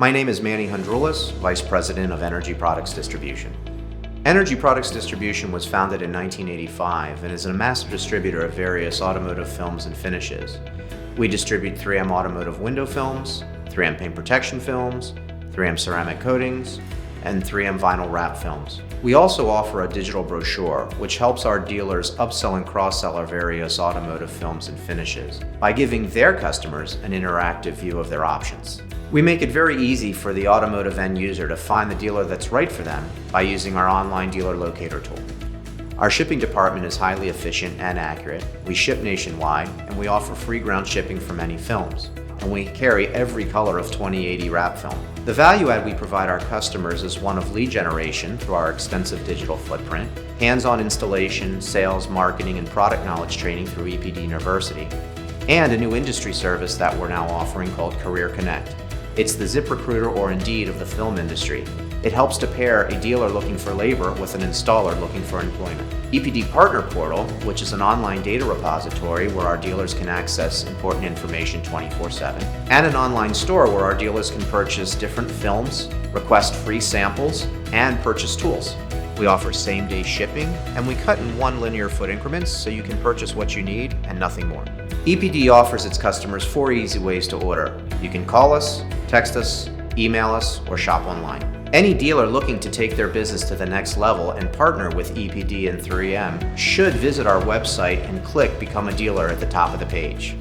My name is Manny Hundrulis, Vice President of Energy Products Distribution. Energy Products Distribution was founded in 1985 and is a master distributor of various automotive films and finishes. We distribute 3M automotive window films, 3M paint protection films, 3M ceramic coatings, and 3M vinyl wrap films. We also offer a digital brochure, which helps our dealers upsell and cross-sell our various automotive films and finishes by giving their customers an interactive view of their options. We make it very easy for the automotive end user to find the dealer that's right for them by using our online dealer locator tool. Our shipping department is highly efficient and accurate. We ship nationwide, and we offer free ground shipping for many films. And we carry every color of 2080 wrap film. The value add we provide our customers is one of lead generation through our extensive digital footprint, hands-on installation, sales, marketing, and product knowledge training through EPD University, and a new industry service that we're now offering called Career Connect. It's the ZipRecruiter or Indeed of the film industry. It helps to pair a dealer looking for labor with an installer looking for employment. EPD Partner Portal, which is an online data repository where our dealers can access important information 24/7, and an online store where our dealers can purchase different films, request free samples, and purchase tools. We offer same-day shipping, and we cut in 1 linear foot increments so you can purchase what you need and nothing more. EPD offers its customers 4 easy ways to order. You can call us, text us, email us, or shop online. Any dealer looking to take their business to the next level and partner with EPD and 3M should visit our website and click Become a Dealer at the top of the page.